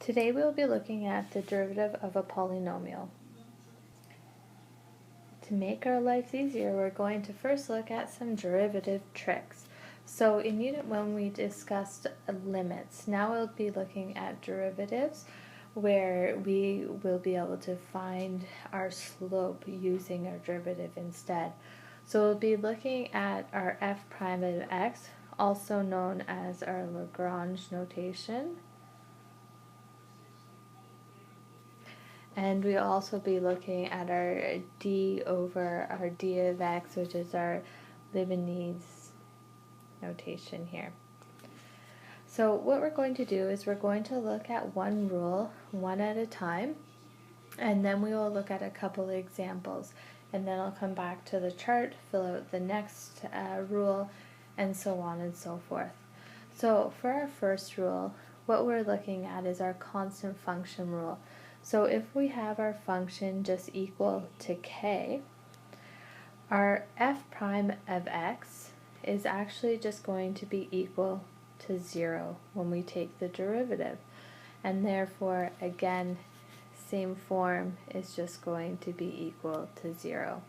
Today we will be looking at the derivative of a polynomial. To make our lives easier, we're going to first look at some derivative tricks. So in Unit 1 we discussed limits. Now we'll be looking at derivatives where we will be able to find our slope using our derivative instead. So we'll be looking at our f prime of x, also known as our Lagrange notation. And we'll also be looking at our d over our d of x, which is our Leibniz notation here. So what we're going to do is we're going to look at one rule, one at a time, and then we will look at a couple of examples. And then I'll come back to the chart, fill out the next rule, and so on and so forth. So for our first rule, what we're looking at is our constant function rule. So if we have our function just equal to k, our f prime of x is actually just going to be equal to 0 when we take the derivative. And therefore, again, same form is just going to be equal to 0.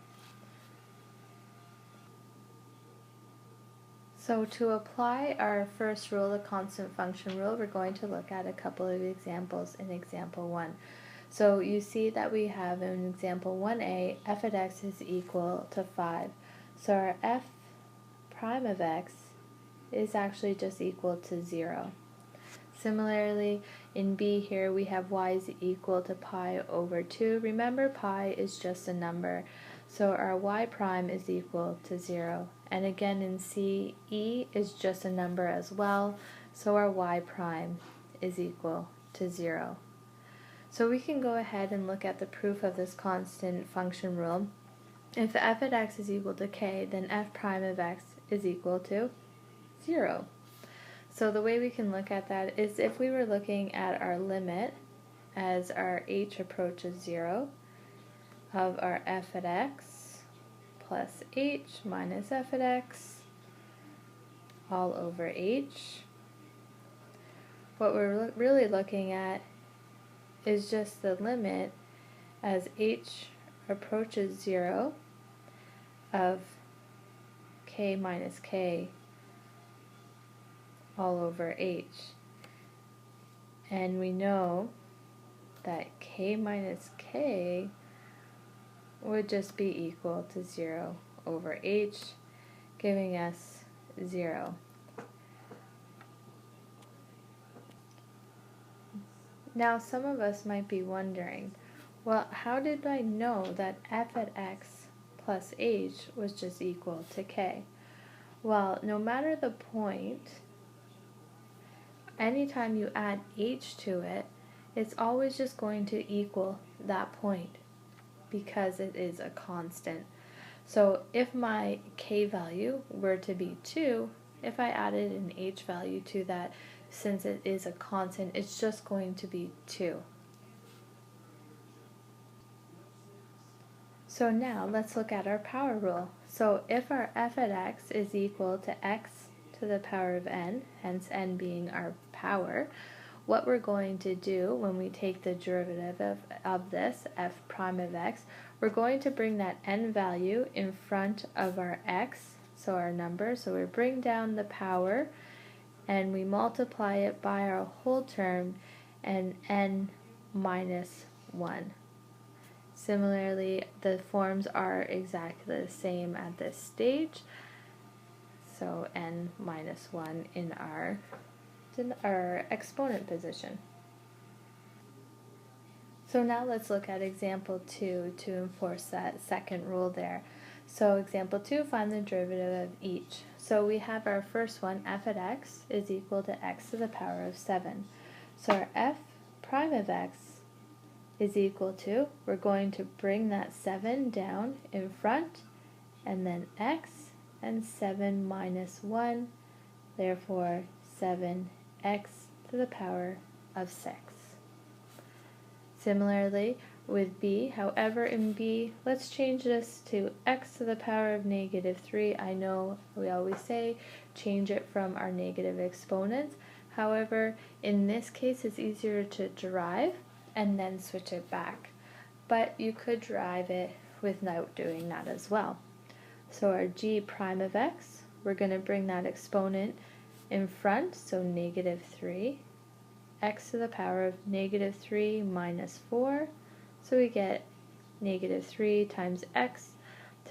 So to apply our first rule, the constant function rule, we're going to look at a couple of examples in example 1. So you see that we have in example 1a, f of x is equal to 5. So our f prime of x is actually just equal to 0. Similarly, in b here we have y is equal to pi over 2. Remember, pi is just a number, so our y prime is equal to 0. And again in c, e is just a number as well, so our y prime is equal to 0. So we can go ahead and look at the proof of this constant function rule. If f of x is equal to k, then f prime of x is equal to 0. So the way we can look at that is if we were looking at our limit as our h approaches 0 of our f of x plus h minus f of x all over h, what we're really looking at is just the limit as h approaches 0 of k minus k all over h. And we know that k minus k would just be equal to 0 over h, giving us 0. Now some of us might be wondering, well, how did I know that f at x plus h was just equal to k? Well, no matter the point, anytime you add h to it, it's always just going to equal that point because it is a constant. So if my k value were to be 2, if I added an h value to that, since it is a constant, it's just going to be 2. So now let's look at our power rule. So if our f at x is equal to x to the power of n, hence n being our power, what we're going to do when we take the derivative of this, f prime of x, we're going to bring that n value in front of our x, so our number, so we bring down the power, and we multiply it by our whole term, and n minus 1. Similarly, the forms are exactly the same at this stage, so n minus 1 in our exponent position. So now let's look at example 2 to enforce that second rule there. So example 2, find the derivative of each. So we have our first one, f at x is equal to x to the power of 7. So our f prime of x is equal to, we're going to bring that 7 down in front, and then x, and 7 minus 1, therefore 7x to the power of 6. Similarly with b, however in b, let's change this to x to the power of negative 3. I know we always say change it from our negative exponents. However, in this case, it's easier to derive and then switch it back. But you could derive it without doing that as well. So our g prime of x, we're going to bring that exponent in front, so negative 3, x to the power of negative 3 minus 4, so we get negative 3 times x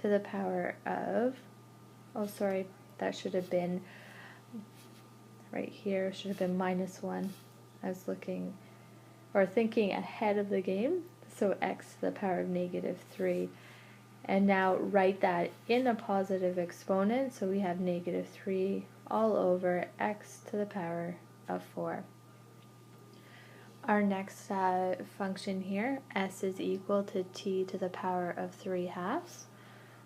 to the power of, oh sorry, that should have been right here, should have been minus 1. I was looking, or thinking ahead of the game, so x to the power of negative 3. And now write that in a positive exponent, so we have negative 3 all over x to the power of 4. Our next function here, s is equal to t to the power of 3 halves.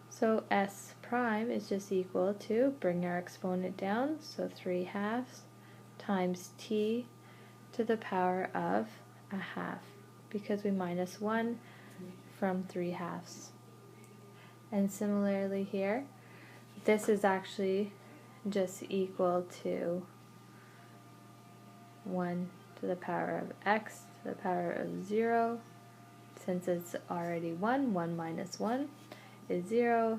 So s prime is just equal to, bring our exponent down, so 3 halves times t to the power of a half, because we minus 1 from 3 halves. And similarly here, this is actually just equal to 1 to the power of x to the power of 0. Since it's already 1, 1 minus 1 is 0.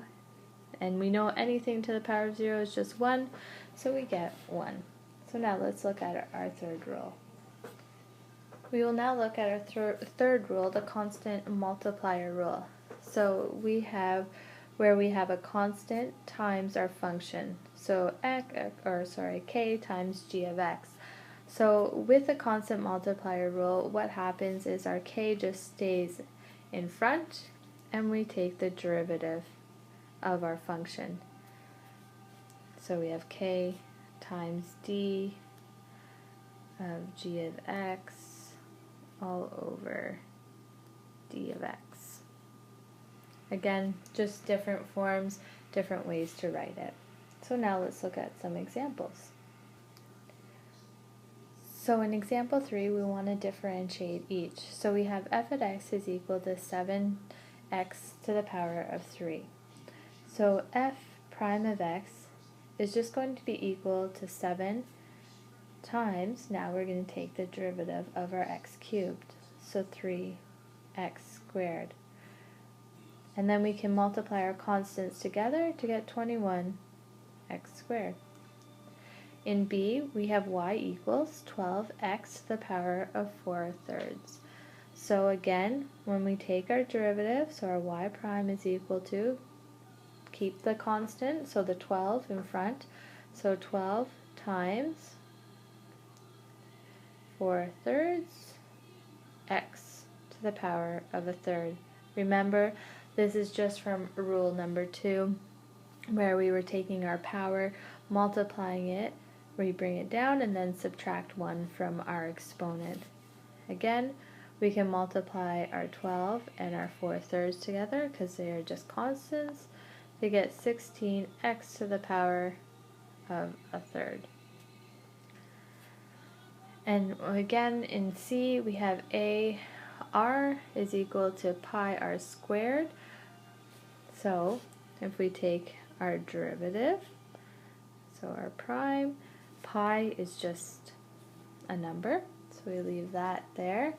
And we know anything to the power of 0 is just 1, so we get 1. So now let's look at our third rule. We will now look at our third rule, the constant multiplier rule. So we have where we have a constant times our function. So k times g of x. So with the constant multiplier rule, what happens is our k just stays in front and we take the derivative of our function. So we have k times d of g of x all over d of x. Again, just different forms, different ways to write it. So now let's look at some examples. So in example 3, we want to differentiate each. So we have f of x is equal to 7x to the power of 3. So f prime of x is just going to be equal to 7 times, now we're going to take the derivative of our x cubed, so 3x squared. And then we can multiply our constants together to get 21x squared. In b, we have y equals 12x to the power of 4/3. So again, when we take our derivative, so our y prime is equal to, keep the constant, so the 12 in front, so 12 times 4/3 x to the power of a third. Remember, this is just from rule number 2, where we were taking our power, multiplying it, we bring it down, and then subtract 1 from our exponent. Again, we can multiply our 12 and our 4/3 together, because they are just constants, to get 16x to the power of a third. And again, in C, we have r is equal to pi r squared. So if we take our derivative, so our prime, pi is just a number, so we leave that there.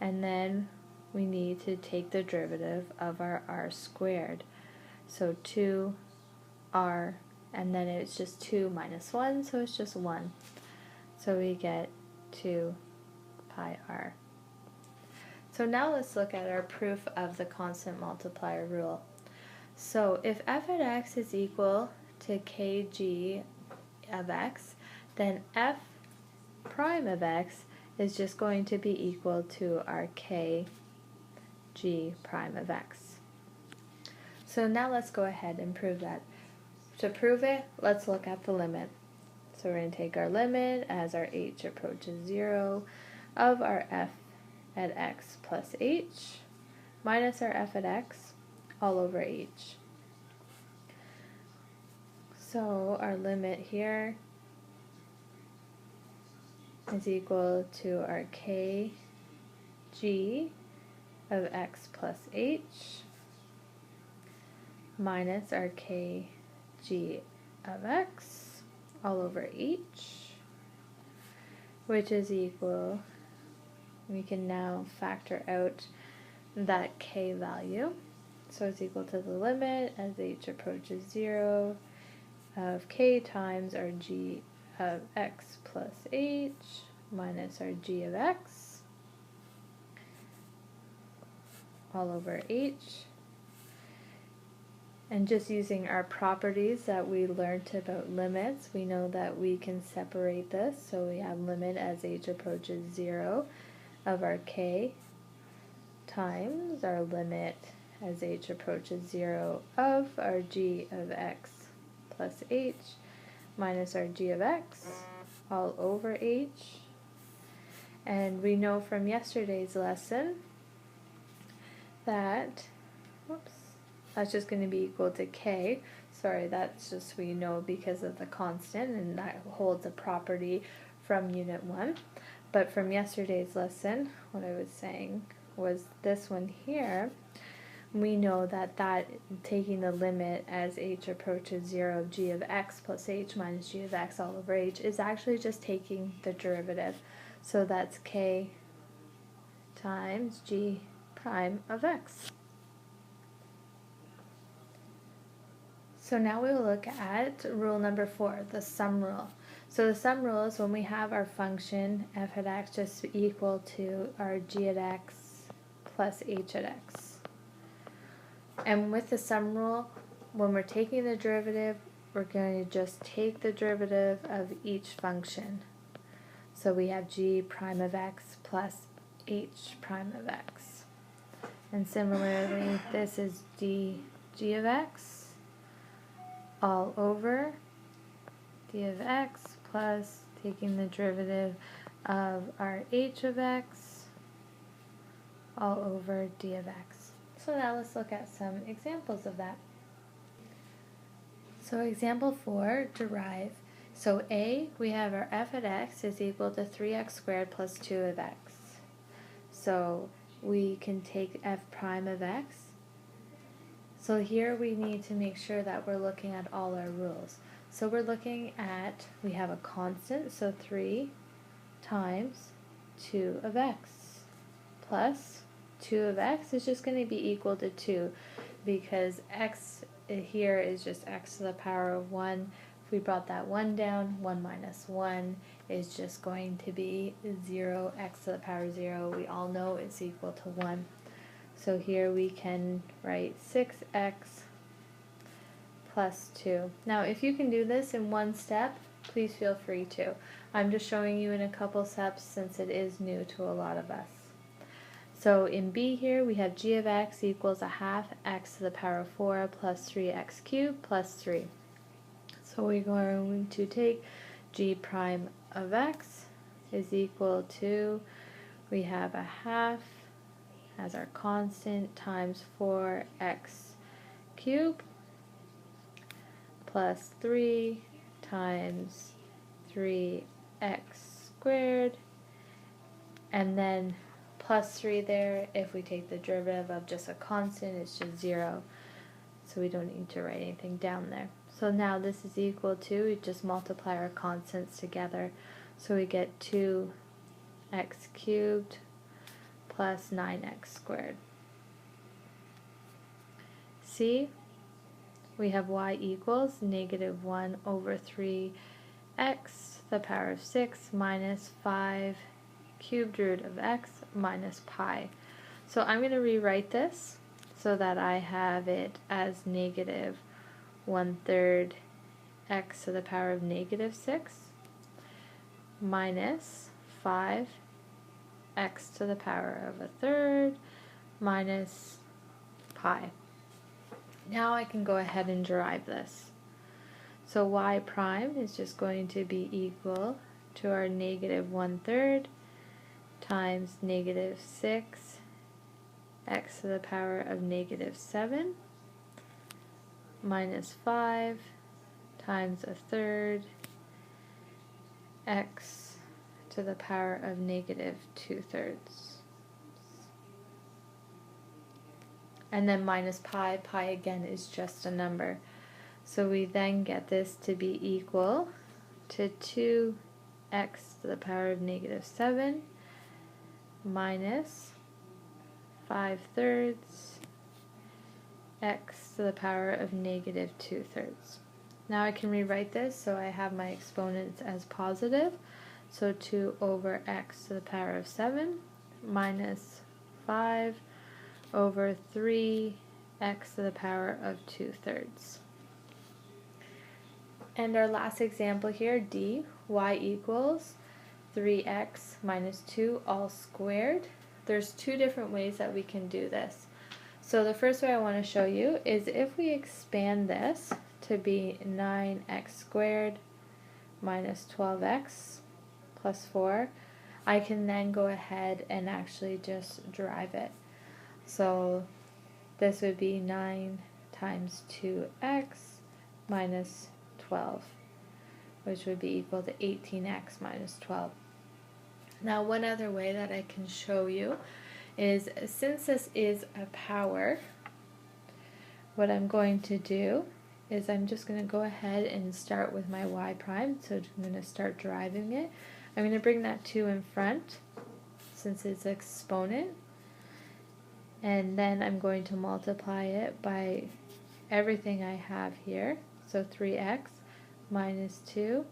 And then we need to take the derivative of our r squared. So 2r, and then it's just 2 minus 1, so it's just 1. So we get 2 pi r. So now let's look at our proof of the constant multiplier rule. So if f of x is equal to kg of x, then f prime of x is just going to be equal to our kg prime of x. So now let's go ahead and prove that. To prove it, let's look at the limit. So we're going to take our limit as our h approaches 0 of our f at x plus h minus our f at x all over h. So our limit here is equal to our kg of x plus h minus our kg of x all over h. which is equal, we can now factor out that k value. So it's equal to the limit as h approaches 0 of k times our g of x plus h minus our g of x all over h. And just using our properties that we learned about limits, we know that we can separate this. So we have limit as h approaches 0 of our k times our limit as h approaches 0 of our g of x plus h minus our g of x all over h. And we know from yesterday's lesson that, that's just going to be equal to k. Sorry, that's just we know because of the constant, and that holds a property from Unit 1. But from yesterday's lesson, what I was saying was this one here. We know that taking the limit as h approaches 0 of g of x plus h minus g of x all over h is actually just taking the derivative. So that's k times g prime of x. So now we will look at rule number 4, the sum rule. So the sum rule is when we have our function f at x just equal to our g at x plus h at x. And with the sum rule, when we're taking the derivative, we're going to just take the derivative of each function. So we have g prime of x plus h prime of x. And similarly, this is g of x all over d of x plus taking the derivative of our h of x all over d of x. So now let's look at some examples of that. So example 4, derive. So a, we have our f at x is equal to 3x squared plus 2 of x. So we can take f prime of x. So here we need to make sure that we're looking at all our rules. So we're looking at, we have a constant, so 3 times 2 of x plus 2 of x is just going to be equal to 2 because x here is just x to the power of 1. If we brought that 1 down, 1 minus 1 is just going to be 0, x to the power of 0. We all know it's equal to 1. So here we can write 6x plus 2. Now if you can do this in one step, please feel free to. I'm just showing you in a couple steps since it is new to a lot of us. So in b here we have g of x equals a half x to the power of 4 plus 3x cubed plus 3. So we're going to take g prime of x is equal to, we have a half as our constant times 4x cubed plus 3 times 3x squared, and then plus 3 there. If we take the derivative of just a constant, it's just 0. So we don't need to write anything down there. So now this is equal to, we just multiply our constants together. So we get 2x cubed plus 9x squared. C, we have y equals negative 1 over 3x to the power of 6 minus 5 cubed root of x minus pi. So I'm going to rewrite this so that I have it as negative 1/3 x to the power of negative 6 minus 5 x to the power of 1/3 minus pi. Now I can go ahead and derive this. So y prime is just going to be equal to our negative 1/3 times negative 6 x to the power of negative 7 minus 5 times 1/3 x to the power of negative 2/3. And then minus pi, pi again is just a number. So we then get this to be equal to 2 x to the power of negative 7 minus 5/3 x to the power of negative 2/3. Now I can rewrite this so I have my exponents as positive. So 2 over x to the power of 7 minus 5 over 3 x to the power of 2/3. And our last example here, D, y equals 3x minus 2 all squared. There's two different ways that we can do this. So the first way I want to show you is if we expand this to be 9x squared minus 12x plus 4, I can then go ahead and actually just derive it. So this would be 9 times 2x minus 12, which would be equal to 18x minus 12. Now one other way that I can show you is, since this is a power, what I'm going to do is I'm just going to go ahead and start with my y prime. So I'm going to start deriving it. I'm going to bring that 2 in front since it's an exponent, and then I'm going to multiply it by everything I have here. So 3x minus 2,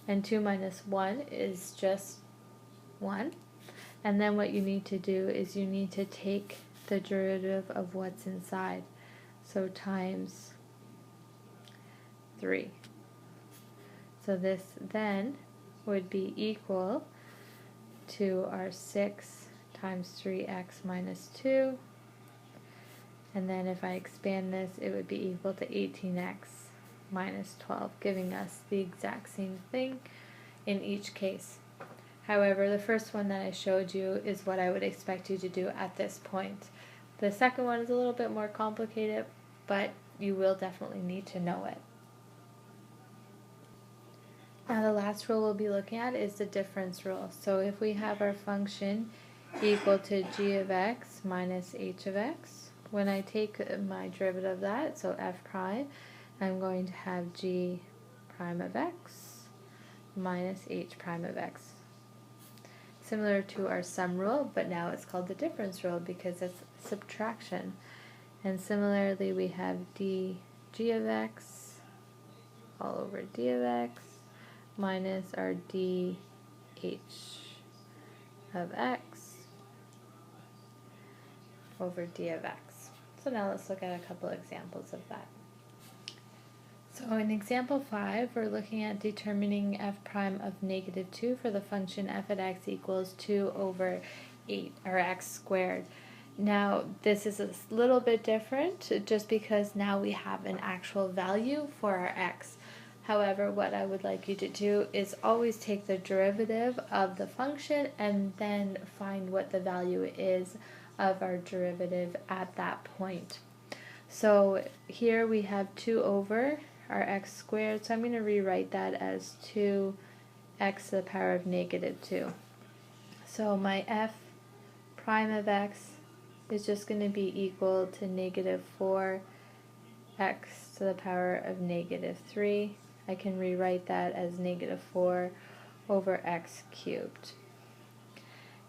and 2 minus 1 is just 1. And then what you need to do is you need to take the derivative of what's inside. So times 3. So this then would be equal to our 6 times 3x minus 2. And then if I expand this, it would be equal to 18x minus 12, giving us the exact same thing in each case. However, the first one that I showed you is what I would expect you to do at this point. The second one is a little bit more complicated, but you will definitely need to know it. Now the last rule we'll be looking at is the difference rule. So if we have our function equal to g of x minus h of x, when I take my derivative of that, so f prime, I'm going to have g prime of x minus h prime of x. Similar to our sum rule, but now it's called the difference rule because it's subtraction. And similarly, we have dg of x all over d of x minus our dh of x over d of x. So now let's look at a couple examples of that. So in example 5, we're looking at determining f prime of negative 2 for the function f at x equals 2 over 8, or x squared. Now this is a little bit different just because now we have an actual value for our x. However, what I would like you to do is always take the derivative of the function and then find what the value is of our derivative at that point. So here we have 2 over our x squared, so I'm going to rewrite that as 2x to the power of negative 2. So my f prime of x is just going to be equal to negative 4x to the power of negative 3. I can rewrite that as negative 4 over x cubed.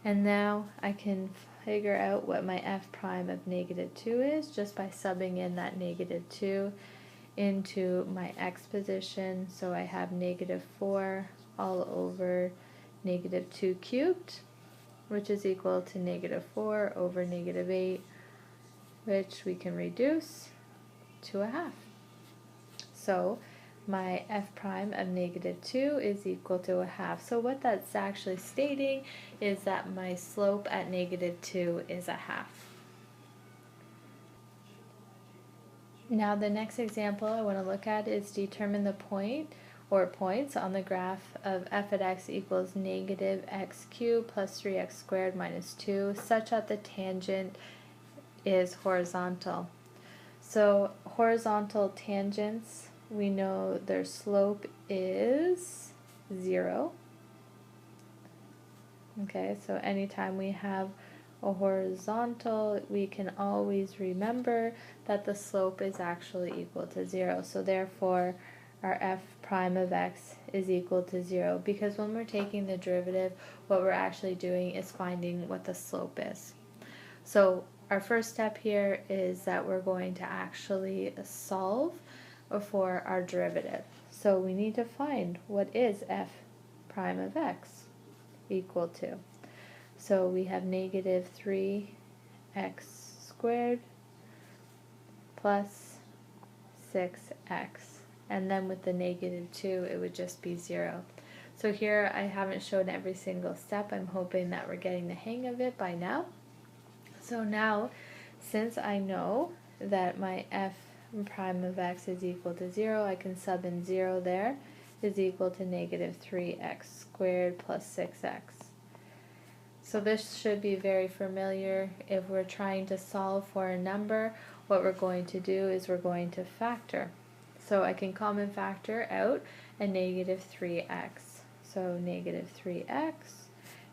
And now I can figure out what my f prime of negative 2 is just by subbing in that negative 2 into my x position. So I have negative 4 all over negative 2 cubed, which is equal to negative 4 over negative 8, which we can reduce to a half. So my f prime of negative 2 is equal to a half. So what that's actually stating is that my slope at negative 2 is a half. Now the next example I want to look at is determine the point or points on the graph of f at x equals negative x cubed plus 3x squared minus 2 such that the tangent is horizontal. So horizontal tangents, we know their slope is 0. Okay, so anytime we have a horizontal, we can always remember that the slope is actually equal to 0. So therefore, our f prime of x is equal to 0, because when we're taking the derivative, what we're actually doing is finding what the slope is. So our first step here is that we're going to actually solve for our derivative. So we need to find what is f prime of x equal to. So we have negative 3x squared plus 6x, and then with the negative 2 it would just be 0. So here I haven't shown every single step. I'm hoping that we're getting the hang of it by now. So now, since I know that my f prime of x is equal to 0, I can sub in 0 there, is equal to negative 3x squared plus 6x. So this should be very familiar. If we're trying to solve for a number, what we're going to do is we're going to factor. So I can common factor out a negative 3x. So negative 3x,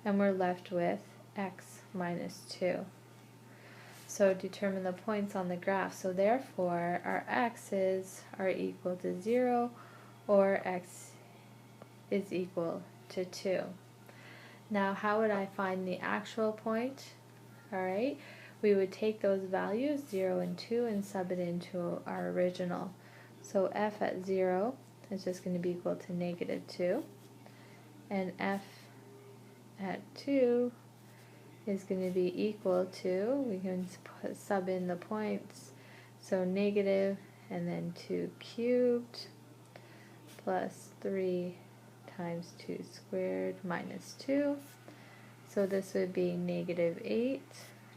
and we're left with x minus 2. So determine the points on the graph. So therefore, our x's are equal to 0, or x is equal to 2. Now, how would I find the actual point? Alright, we would take those values, 0 and 2, and sub it into our original. So f at 0 is just going to be equal to negative 2, and f at 2 is going to be equal to, we can sub in the points, so negative and then 2 cubed plus 3 times 2 squared minus 2. So this would be negative 8.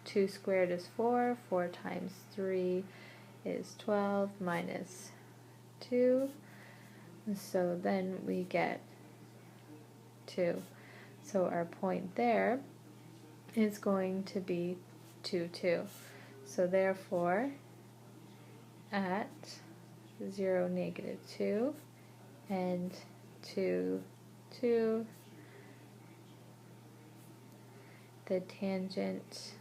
2 squared is 4. 4 times 3 is 12 minus 2. So then we get 2. So our point there is going to be 2, 2. So therefore, at 0, negative 2, and 2, 2, the tangent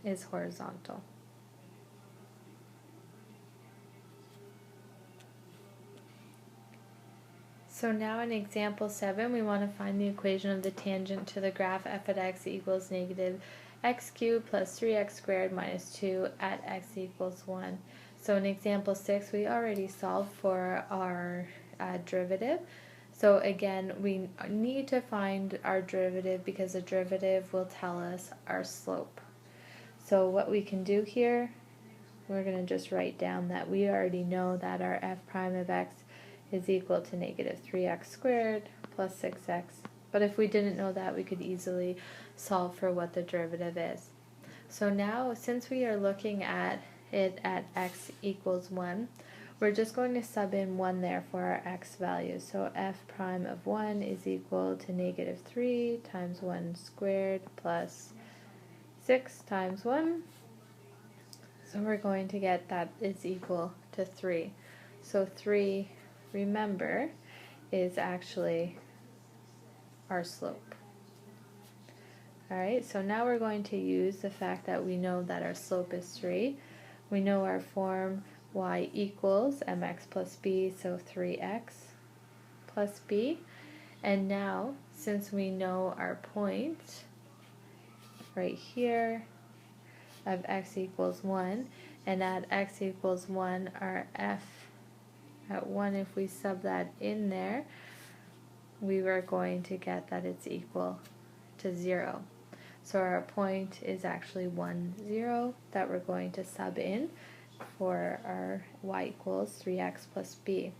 is horizontal. So now in example 7, we want to find the equation of the tangent to the graph f at x equals negative x cubed plus 3x squared minus 2 at x equals 1. So in example 6, we already solved for our derivative. So again, we need to find our derivative because the derivative will tell us our slope. So what we can do here, we're going to just write down that we already know that our f prime of x is equal to negative 3x squared plus 6x. But if we didn't know that, we could easily solve for what the derivative is. So now, since we are looking at it at x equals 1, we're just going to sub in 1 there for our x value. So f prime of 1 is equal to negative 3 times 1 squared plus 6 times 1. So we're going to get that is equal to 3. So 3, remember, is actually our slope. Alright, so now we're going to use the fact that we know that our slope is 3. We know our form y equals mx plus b, so 3x plus b. And now, since we know our point right here of x equals 1, and at x equals 1, our f at 1, if we sub that in there, we were going to get that it's equal to 0. So our point is actually 1, 0 that we're going to sub in for our y equals 3x plus b.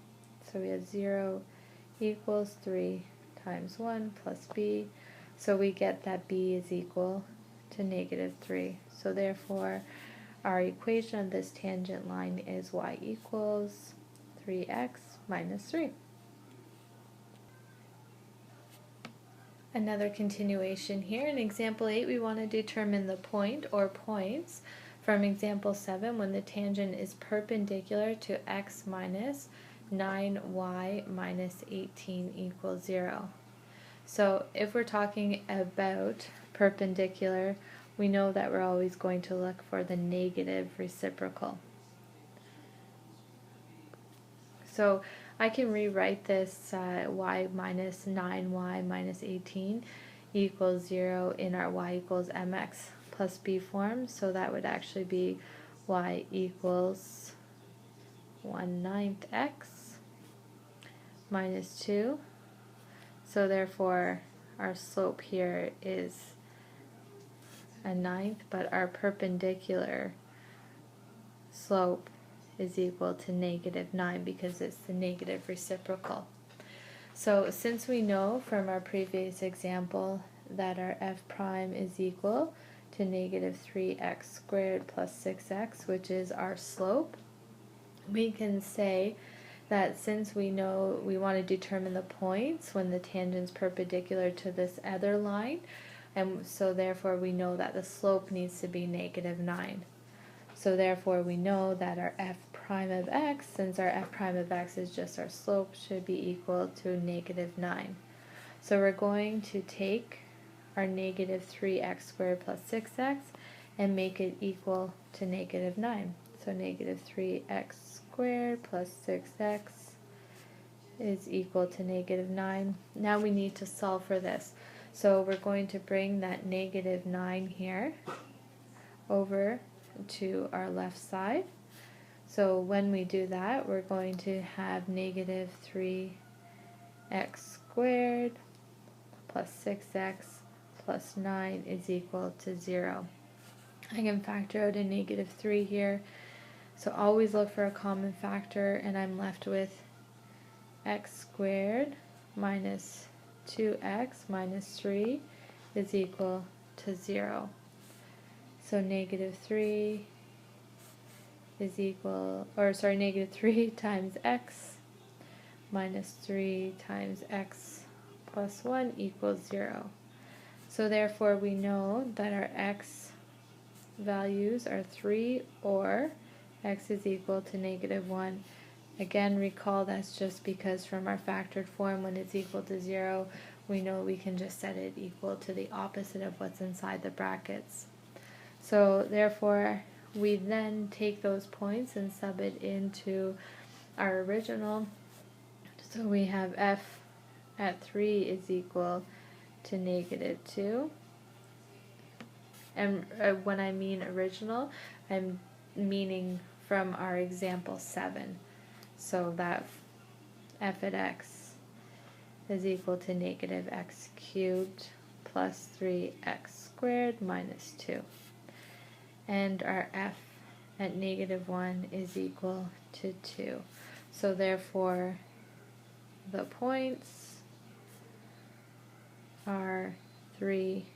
So we have 0 equals 3 times 1 plus b. So we get that b is equal to negative 3. So therefore, our equation of this tangent line is y equals 3x minus 3. Another continuation here. In example 8, we want to determine the point or points from example 7 when the tangent is perpendicular to x minus 9y minus 18 equals 0. So if we're talking about perpendicular, we know that we're always going to look for the negative reciprocal. So I can rewrite this y minus 9y minus 18 equals 0 in our y equals mx plus b form. So that would actually be y equals 1/9 x minus 2. So therefore our slope here is a 1/9, but our perpendicular slope is equal to -9 because it's the negative reciprocal. So since we know from our previous example that our f prime is equal to -3x squared plus 6x, which is our slope, we can say that since we know we want to determine the points when the tangent's perpendicular to this other line, and so therefore we know that the slope needs to be -9. So therefore we know that our f prime of x, since our f prime of x is just our slope, should be equal to -9. So we're going to take our -3x squared plus 6x and make it equal to -9. So -3x squared plus 6x is equal to -9. Now we need to solve for this. So we're going to bring that -9 here over to our left side. So when we do that, we're going to have -3x squared plus 6x plus 9 is equal to 0. I can factor out a -3 here. So always look for a common factor, and I'm left with x squared minus 2x minus 3 is equal to 0. So -3 is equal, or sorry, -3 times x minus 3 times x plus 1 equals 0. So therefore we know that our x values are 3 or x is equal to -1. Again, recall that's just because from our factored form, when it's equal to 0, we know we can just set it equal to the opposite of what's inside the brackets. So therefore, we then take those points and sub it into our original. So we have f at 3 is equal to -2. And when I mean original, I'm meaning from our example 7. So that f at x is equal to -x cubed plus 3x squared minus 2. And our f at -1 is equal to 2. So therefore, the points are 3,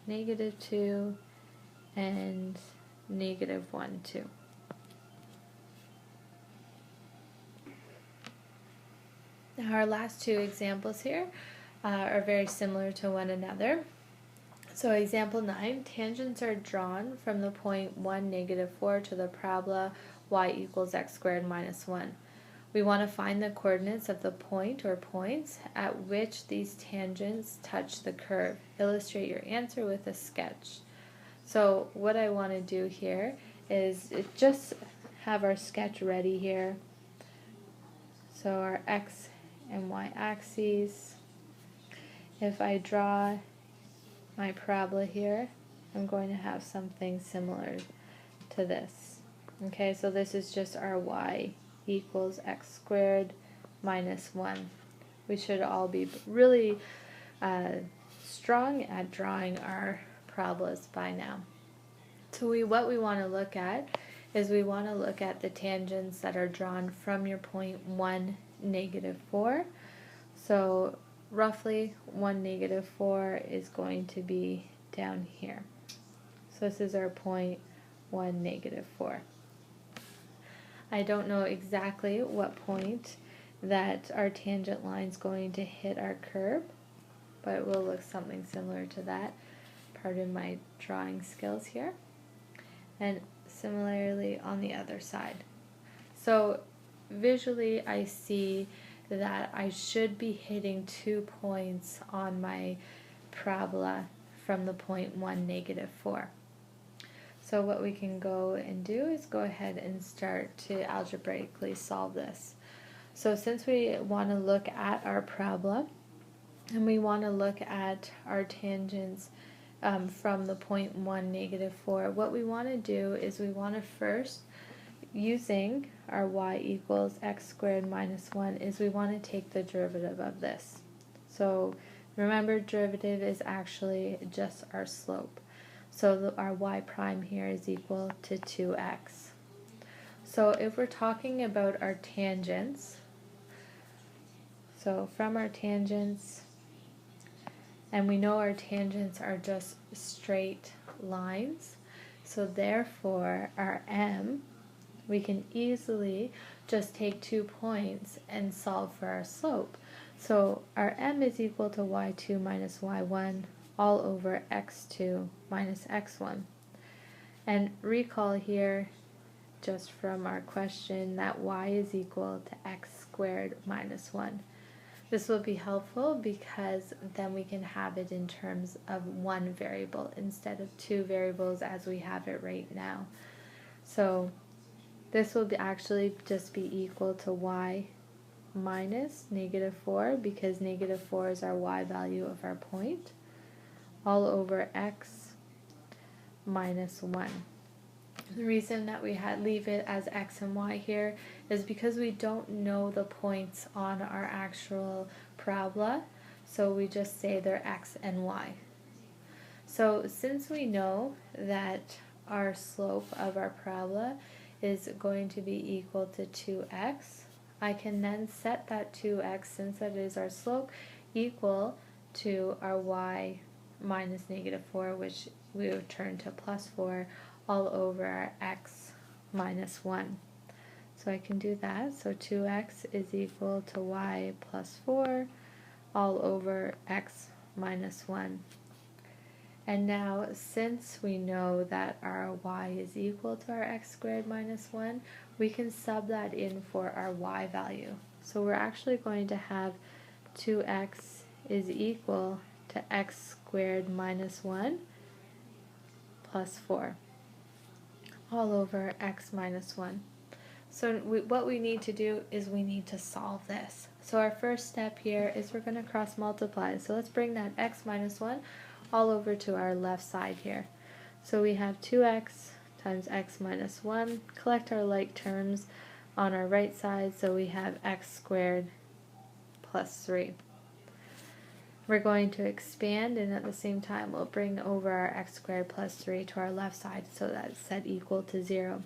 -2, and -1, 2. Now our last two examples here are very similar to one another. So example 9, tangents are drawn from the point 1, -4 to the parabola y equals x squared minus 1. We want to find the coordinates of the point or points at which these tangents touch the curve. Illustrate your answer with a sketch. So what I want to do here is just have our sketch ready here. So our x and y axes. If I draw my parabola here, I'm going to have something similar to this. Okay, so this is just our y equals x squared minus 1. We should all be really strong at drawing our parabolas by now. So what we want to look at is we want to look at the tangents that are drawn from your point 1, -4. So roughly 1, -4 is going to be down here. So this is our point 1, -4. I don't know exactly what point that our tangent line is going to hit our curve, but it will look something similar to that. Pardon my drawing skills here. And similarly on the other side. So visually I see that I should be hitting 2 points on my parabola from the point 1, -4. So what we can go and do is go ahead and start to algebraically solve this. So since we want to look at our parabola and we want to look at our tangents from the point 1, -4, what we want to do is we want to first, using our y equals x squared minus 1, is we want to take the derivative of this. So remember, derivative is actually just our slope. So our y prime here is equal to 2x. So if we're talking about our tangents, so from our tangents, and we know our tangents are just straight lines, so therefore our m, we can easily just take 2 points and solve for our slope. So our m is equal to y2 minus y1 all over x2 minus x1. And recall here, just from our question, that y is equal to x squared minus 1. This will be helpful because then we can have it in terms of one variable instead of two variables as we have it right now. So this will actually just be equal to y minus -4, because -4 is our y value of our point, all over x minus 1. The reason that we leave it as x and y here is because we don't know the points on our actual parabola, so we just say they're x and y. So since we know that our slope of our parabola is going to be equal to 2x, I can then set that 2x, since that is our slope, equal to our y minus -4, which we would turn to +4, all over our x minus 1. So I can do that. So 2x is equal to y plus 4 all over x minus 1. And now, since we know that our y is equal to our x squared minus 1, we can sub that in for our y value. So we're actually going to have 2x is equal to x squared minus 1 plus 4. All over x minus 1. So what we need to do is we need to solve this. So our first step here is we're going to cross multiply. So let's bring that x minus 1 all over to our left side here. So we have 2x times x minus 1. Collect our like terms on our right side, so we have x squared plus 3. We're going to expand, and at the same time we'll bring over our x squared plus 3 to our left side, so that's set equal to 0.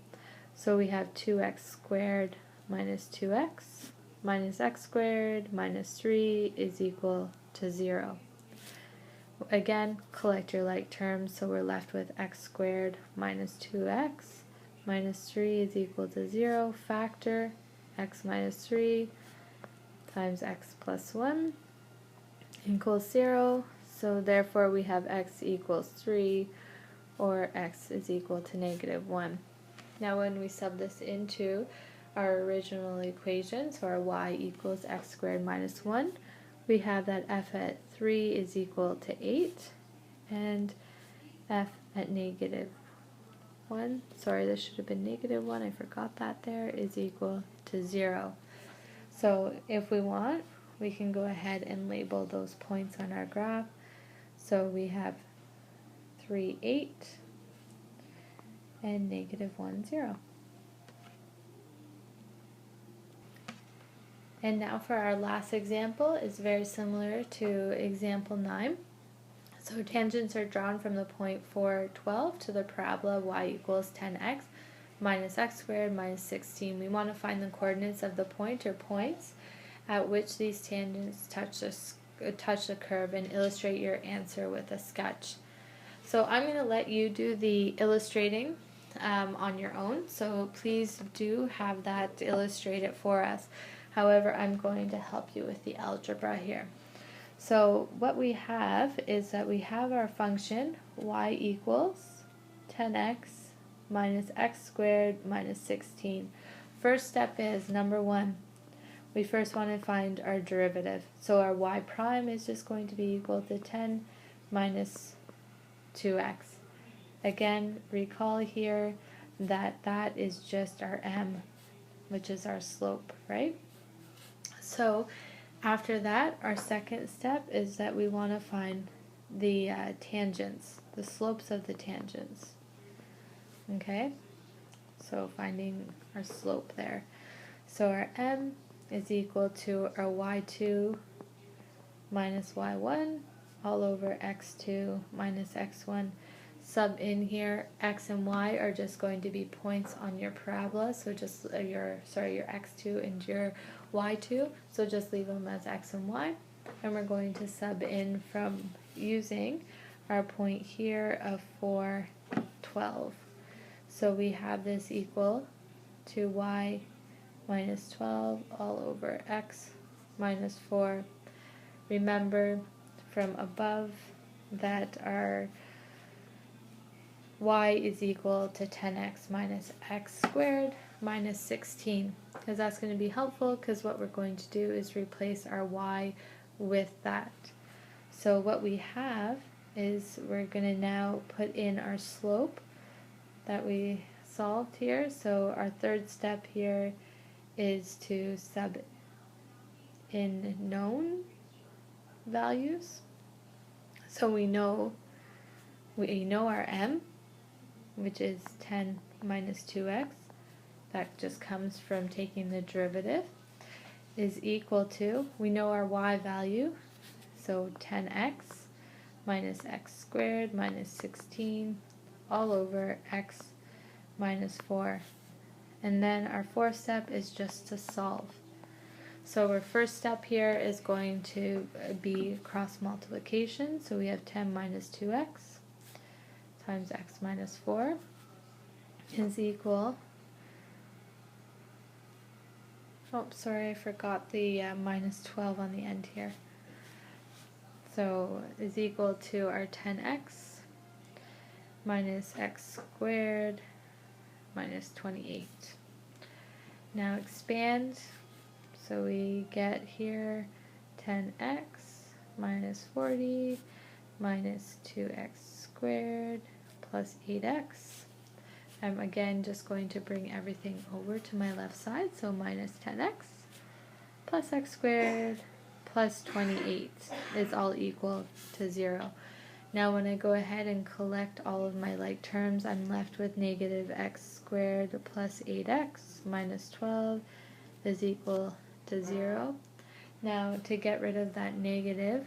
So we have 2x squared minus 2x minus x squared minus 3 is equal to 0. Again, collect your like terms, so we're left with x squared minus 2x minus 3 is equal to 0. Factor x minus 3 times x plus 1 equals 0, so therefore we have x equals 3, or x is equal to -1. Now when we sub this into our original equation, so our y equals x squared minus 1, we have that f at 3 is equal to 8, and f at -1, sorry, this should have been -1, I forgot that there, is equal to 0. So if we want, we can go ahead and label those points on our graph. So we have 3, 8, and -1, 0. And now for our last example, it's very similar to example 9. So tangents are drawn from the point 4, 12 to the parabola y equals 10x minus x squared minus 16. We want to find the coordinates of the point or points at which these tangents touch the curve, and illustrate your answer with a sketch. So I'm going to let you do the illustrating on your own, so please do have that illustrate it for us. However, I'm going to help you with the algebra here. So what we have is that we have our function y equals 10x minus x squared minus 16. First step is, number 1, we first want to find our derivative. So our y prime is just going to be equal to 10 minus 2x. Again, recall here that that is just our m, which is our slope, right? So after that, our second step is that we want to find the tangents, the slopes of the tangents. Okay, so finding our slope there. So our m is equal to our y2 minus y1 all over x2 minus x1. Sub in here, x and y are just going to be points on your parabola, so just your x2 and your y2, so just leave them as x and y. And we're going to sub in from using our point here of 4, 12. So we have this equal to y minus 12 all over x minus 4. Remember from above that our y is equal to 10x minus x squared minus 16, because that's going to be helpful, because what we're going to do is replace our y with that. So what we have is we're going to now put in our slope that we solved here. So our third step here is to sub in known values. So we know our m, which is 10 minus 2x, that just comes from taking the derivative, is equal to, we know our y value, so 10x minus x squared minus 16 all over x minus 4. And then our fourth step is just to solve. So our first step here is going to be cross multiplication. So we have 10 minus 2x times x minus 4 is equal, oh sorry, I forgot the minus 12 on the end here. So is equal to our 10x minus x squared minus 28. Now expand, so we get here 10x minus 40 minus 2x squared plus 8x. I'm again just going to bring everything over to my left side, so minus 10x plus x squared plus 28 is all equal to 0. Now when I go ahead and collect all of my like terms, I'm left with negative x squared plus 8x minus 12 is equal to 0. Now to get rid of that negative,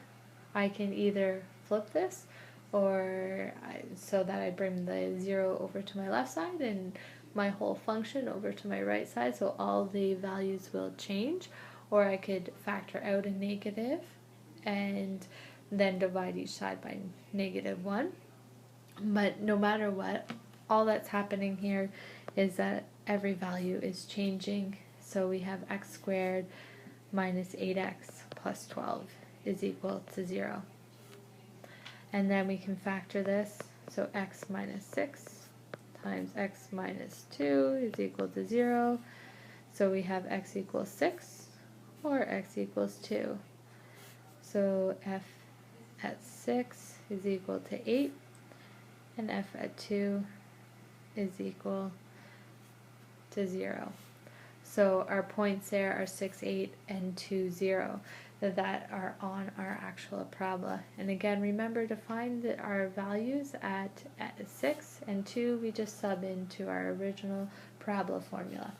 I can either flip this, or so that I bring the 0 over to my left side and my whole function over to my right side, so all the values will change, or I could factor out a negative and then divide each side by -1. But no matter what, all that's happening here is that every value is changing. So we have x squared minus 8x plus 12 is equal to 0. And then we can factor this, so x minus 6 times x minus 2 is equal to 0. So we have x equals 6 or x equals 2. So f at 6 is equal to 8, and f at 2 is equal to 0. So our points there are 6, 8, and 2, 0 that are on our actual parabola. And again, remember to find our values at 6 and 2, we just sub into our original parabola formula.